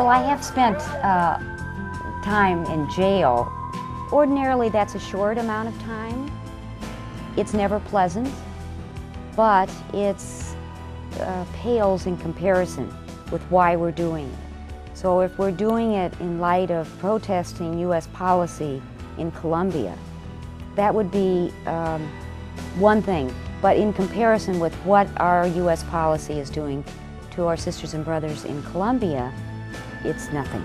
Well, I have spent time in jail. Ordinarily, that's a short amount of time. It's never pleasant, but it's pales in comparison with why we're doing it. So if we're doing it in light of protesting U.S. policy in Colombia, that would be one thing. But in comparison with what our U.S. policy is doing to our sisters and brothers in Colombia, it's nothing.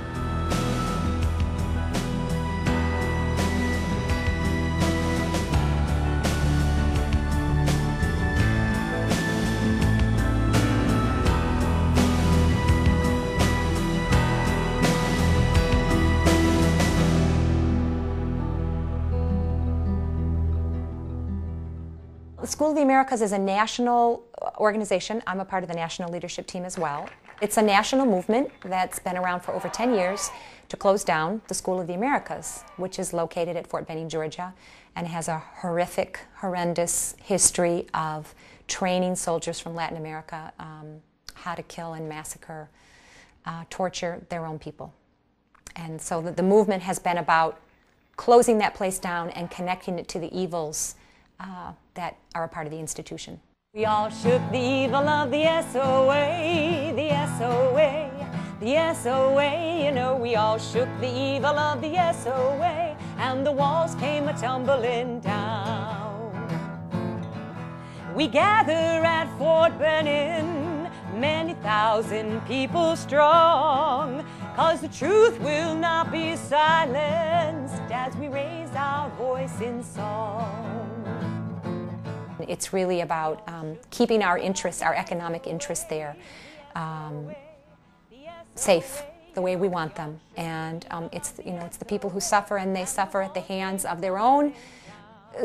The School of the Americas is a national organization. I'm a part of the national leadership team as well. It's a national movement that's been around for over 10 years to close down the School of the Americas, which is located at Fort Benning, Georgia, and has a horrific, horrendous history of training soldiers from Latin America how to kill and massacre, torture their own people. And so the movement has been about closing that place down and connecting it to the evils that are a part of the institution. We all shook the evil of the SOA, the SOA, the SOA, you know, we all shook the evil of the SOA, and the walls came a-tumbling down. We gather at Fort Benning, many thousand people strong, 'cause the truth will not be silenced as we raise our voice in song. It's really about keeping our interests, our economic interests there, safe the way we want them. And it's the people who suffer, and they suffer at the hands of their own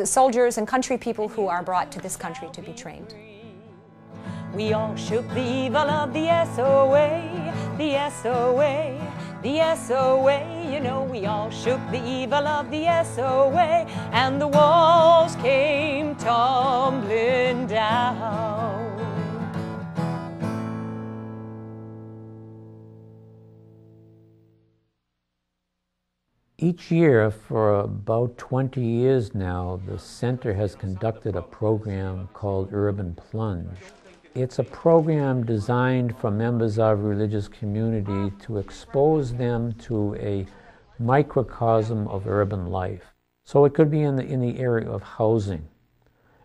soldiers and country people who are brought to this country to be trained. We all shook the evil of the SOA, the SOA, the SOA, you know, we all shook the evil of the SOA, and the walls came tumbling down. Each year for about 20 years now, the center has conducted a program called Urban Plunge. It's a program designed for members of religious community to expose them to a microcosm of urban life. So it could be in the area of housing.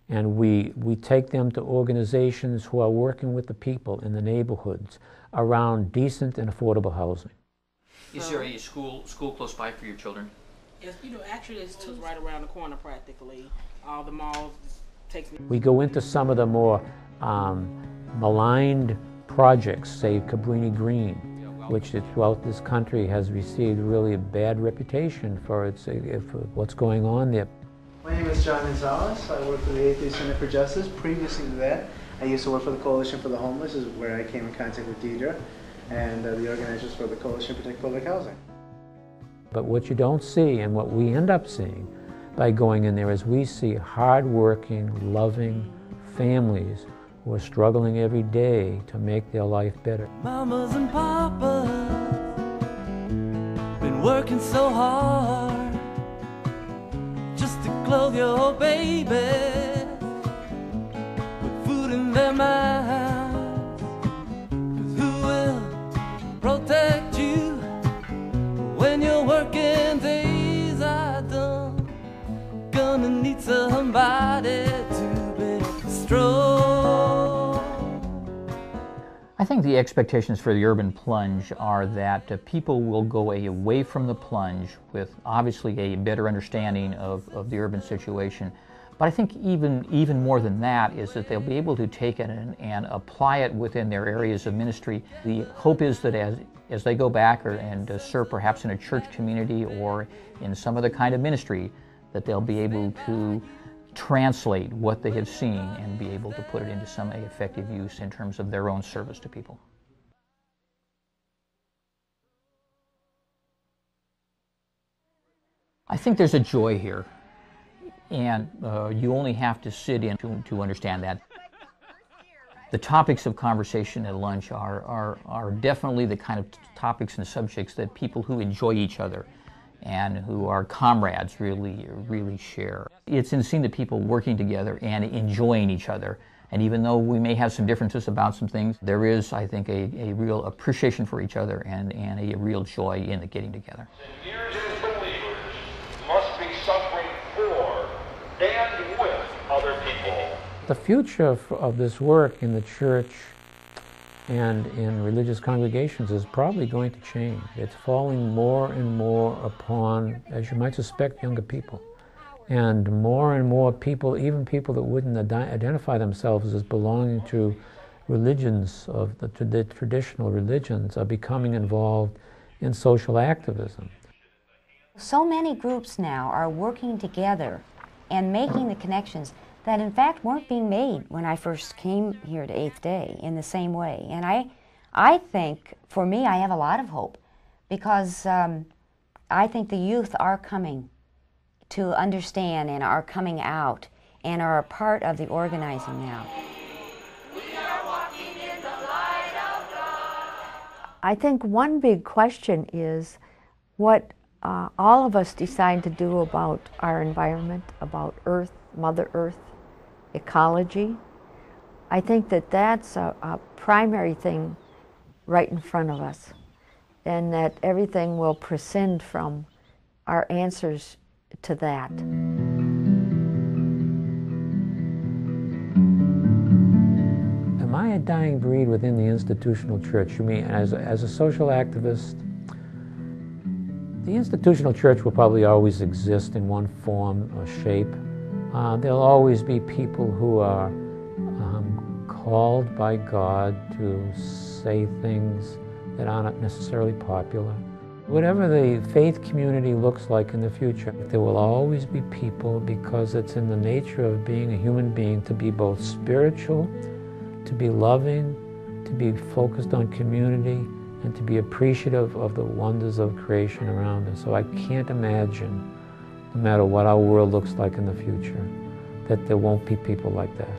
And we take them to organizations who are working with the people in the neighborhoods around decent and affordable housing. Is there a school close by for your children? Yes, actually there's two right around the corner practically. All the malls takes me. We go into some of the more maligned projects, say Cabrini Green, which throughout this country has received really a bad reputation for what's going on there. My name is John Gonzalez. I work for the Atheist Center for Justice. Previously to that, I used to work for the Coalition for the Homeless, is where I came in contact with Deidre and the organizers for the Coalition to Protect Public Housing. But what you don't see, and what we end up seeing by going in there, is we see hard-working, loving families who are struggling every day to make their life better. Mamas and papas been working so hard just to clothe your baby with food in their mouths. 'Cause who will protect you when your working days are done? Gonna need somebody to be strong. I think the expectations for the Urban Plunge are that people will go away from the plunge with obviously a better understanding of the urban situation. But I think even more than that is that they'll be able to take it and apply it within their areas of ministry. The hope is that as they go back and serve perhaps in a church community or in some other kind of ministry, that they'll be able to translate what they have seen and be able to put it into some effective use in terms of their own service to people. I think there's a joy here, and you only have to sit in to understand that. The topics of conversation at lunch are definitely the kind of topics and subjects that people who enjoy each other and who are comrades really share. It's in seeing the people working together and enjoying each other. And even though we may have some differences about some things, there is, I think, a real appreciation for each other and a real joy in the getting together. Years as believers must be suffering for and with other people. The future of this work in the church and in religious congregations is probably going to change. It's falling more and more upon, as you might suspect, younger people. And more people, even people that wouldn't identify themselves as belonging to religions, of the traditional religions, are becoming involved in social activism. So many groups now are working together and making the connections that in fact weren't being made when I first came here to Eighth Day in the same way. And I think, for me, I have a lot of hope because I think the youth are coming to understand and are coming out and are a part of the organizing now. We are walking in the light of God. I think one big question is what all of us decide to do about our environment, about Earth, Mother Earth, ecology. I think that that's a primary thing right in front of us, and that everything will prescind from our answers to that. Am I a dying breed within the institutional church? You mean as a social activist? The institutional church will probably always exist in one form or shape. There'll always be people who are called by God to say things that aren't necessarily popular. Whatever the faith community looks like in the future, there will always be people, because it's in the nature of being a human being to be both spiritual, to be loving, to be focused on community, and to be appreciative of the wonders of creation around us. So I can't imagine, no matter what our world looks like in the future, that there won't be people like that.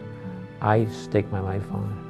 I stake my life on it.